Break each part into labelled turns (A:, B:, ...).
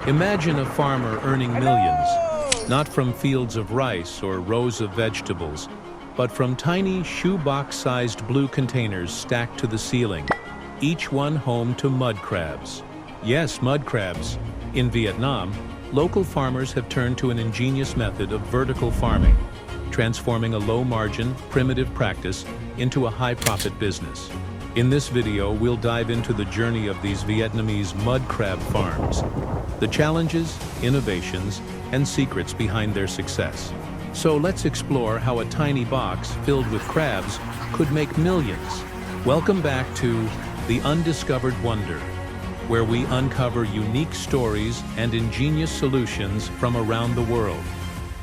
A: Imagine a farmer earning millions, not from fields of rice or rows of vegetables, but from tiny shoebox-sized blue containers stacked to the ceiling, each one home to mud crabs. Yes, mud crabs. In Vietnam, local farmers have turned to an ingenious method of vertical farming, transforming a low-margin, primitive practice into a high-profit business. In this video, we'll dive into the journey of these Vietnamese mud crab farms, the challenges, innovations, and secrets behind their success. So let's explore how a tiny box filled with crabs could make millions. Welcome back to The Undiscovered Wonder, where we uncover unique stories and ingenious solutions from around the world.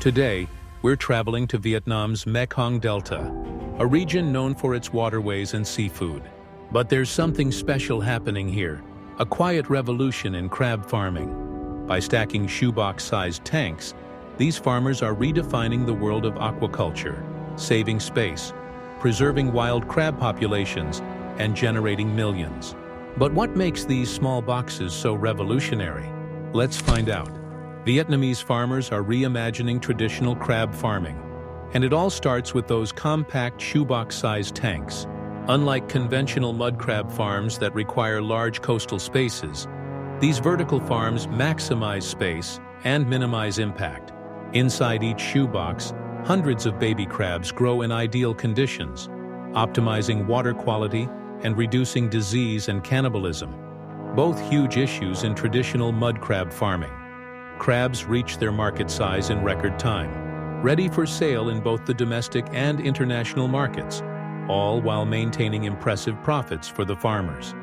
A: Today, we're traveling to Vietnam's Mekong Delta, a region known for its waterways and seafood. But there's something special happening here, a quiet revolution in crab farming. By stacking shoebox-sized tanks, these farmers are redefining the world of aquaculture, saving space, preserving wild crab populations, and generating millions. But what makes these small boxes so revolutionary? Let's find out. Vietnamese farmers are reimagining traditional crab farming, and it all starts with those compact shoebox-sized tanks. Unlike conventional mud crab farms that require large coastal spaces, these vertical farms maximize space and minimize impact. Inside each shoebox, hundreds of baby crabs grow in ideal conditions, optimizing water quality and reducing disease and cannibalism, both huge issues in traditional mud crab farming. Crabs reach their market size in record time, ready for sale in both the domestic and international markets, all while maintaining impressive profits for the farmers.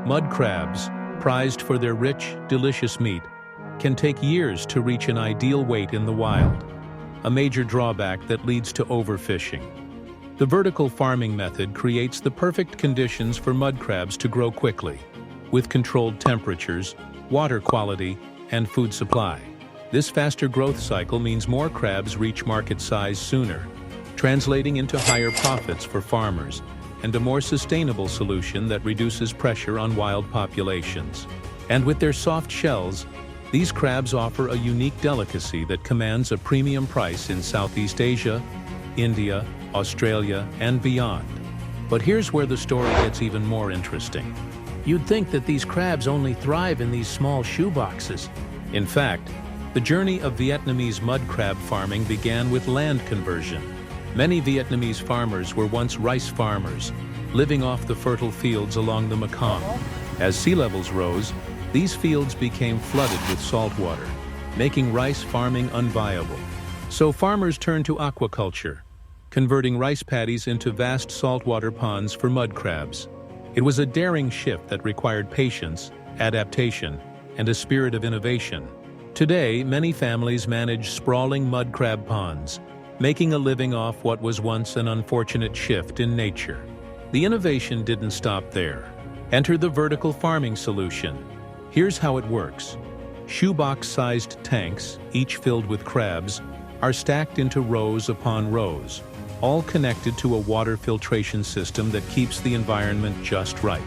A: Mud crabs, prized for their rich, delicious meat, can take years to reach an ideal weight in the wild, a major drawback that leads to overfishing. The vertical farming method creates the perfect conditions for mud crabs to grow quickly, with controlled temperatures, water quality, and food supply. This faster growth cycle means more crabs reach market size sooner, translating into higher profits for farmers and a more sustainable solution that reduces pressure on wild populations. And with their soft shells, these crabs offer a unique delicacy that commands a premium price in Southeast Asia, India, Australia, and beyond. But here's where the story gets even more interesting. You'd think that these crabs only thrive in these small shoeboxes. In fact, the journey of Vietnamese mud crab farming began with land conversion. Many Vietnamese farmers were once rice farmers, living off the fertile fields along the Mekong. As sea levels rose, these fields became flooded with salt water, making rice farming unviable. So farmers turned to aquaculture, converting rice paddies into vast saltwater ponds for mud crabs. It was a daring shift that required patience, adaptation, and a spirit of innovation. Today, many families manage sprawling mud crab ponds, making a living off what was once an unfortunate shift in nature. The innovation didn't stop there. Enter the vertical farming solution. Here's how it works. Shoebox-sized tanks, each filled with crabs, are stacked into rows upon rows, all connected to a water filtration system that keeps the environment just right.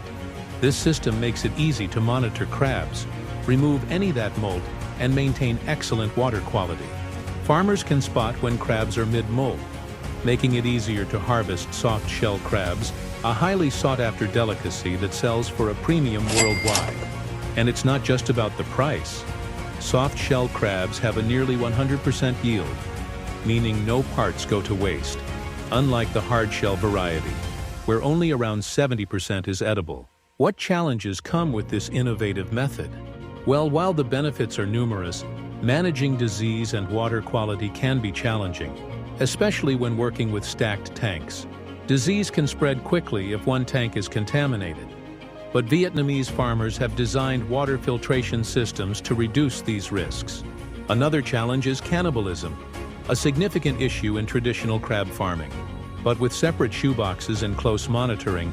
A: This system makes it easy to monitor crabs, remove any that molt, and maintain excellent water quality. Farmers can spot when crabs are mid-molt, making it easier to harvest soft-shell crabs, a highly sought-after delicacy that sells for a premium worldwide. And it's not just about the price. Soft-shell crabs have a nearly 100% yield, meaning no parts go to waste, unlike the hard-shell variety, where only around 70% is edible. What challenges come with this innovative method? Well, while the benefits are numerous, managing disease and water quality can be challenging, especially when working with stacked tanks. Disease can spread quickly if one tank is contaminated. But Vietnamese farmers have designed water filtration systems to reduce these risks. Another challenge is cannibalism, a significant issue in traditional crab farming. But with separate shoeboxes and close monitoring,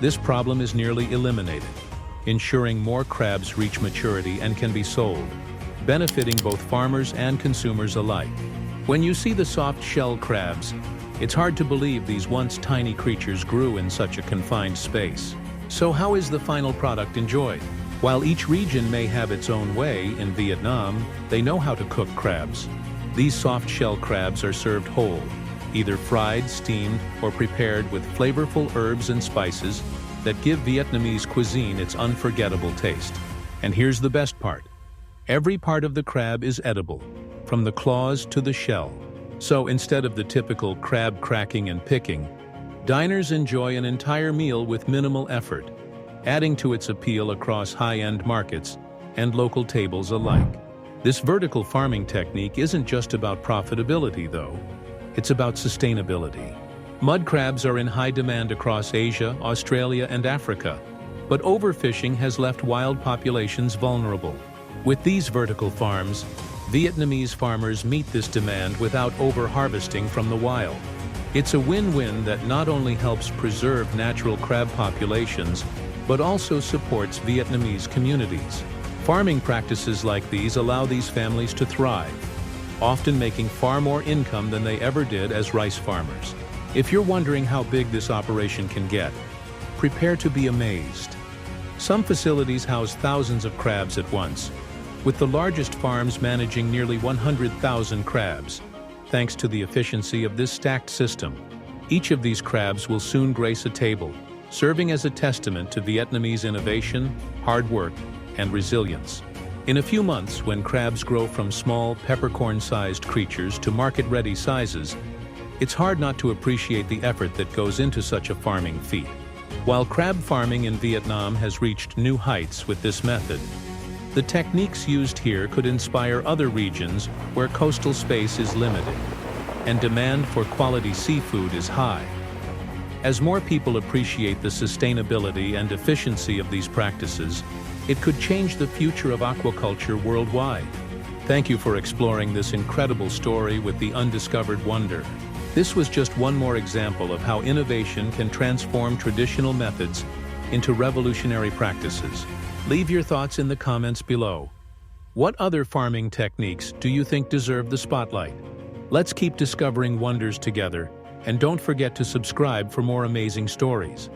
A: this problem is nearly eliminated, ensuring more crabs reach maturity and can be sold, benefiting both farmers and consumers alike. When you see the soft-shell crabs, it's hard to believe these once tiny creatures grew in such a confined space. So how is the final product enjoyed? While each region may have its own way, in Vietnam, they know how to cook crabs. These soft-shell crabs are served whole, either fried, steamed, or prepared with flavorful herbs and spices that give Vietnamese cuisine its unforgettable taste. And here's the best part. Every part of the crab is edible, from the claws to the shell. So instead of the typical crab cracking and picking, diners enjoy an entire meal with minimal effort, adding to its appeal across high-end markets and local tables alike. This vertical farming technique isn't just about profitability, though. It's about sustainability. Mud crabs are in high demand across Asia, Australia, and Africa, but overfishing has left wild populations vulnerable. With these vertical farms, Vietnamese farmers meet this demand without over-harvesting from the wild. It's a win-win that not only helps preserve natural crab populations, but also supports Vietnamese communities. Farming practices like these allow these families to thrive, often making far more income than they ever did as rice farmers. If you're wondering how big this operation can get, prepare to be amazed. Some facilities house thousands of crabs at once, with the largest farms managing nearly 100,000 crabs, thanks to the efficiency of this stacked system. Each of these crabs will soon grace a table, serving as a testament to Vietnamese innovation, hard work, and resilience. In a few months, when crabs grow from small, peppercorn-sized creatures to market-ready sizes, it's hard not to appreciate the effort that goes into such a farming feat. While crab farming in Vietnam has reached new heights with this method, the techniques used here could inspire other regions where coastal space is limited and demand for quality seafood is high. As more people appreciate the sustainability and efficiency of these practices, it could change the future of aquaculture worldwide. Thank you for exploring this incredible story with the undiscovered wonder. This was just one more example of how innovation can transform traditional methods into revolutionary practices. Leave your thoughts in the comments below. What other farming techniques do you think deserve the spotlight? Let's keep discovering wonders together, and don't forget to subscribe for more amazing stories.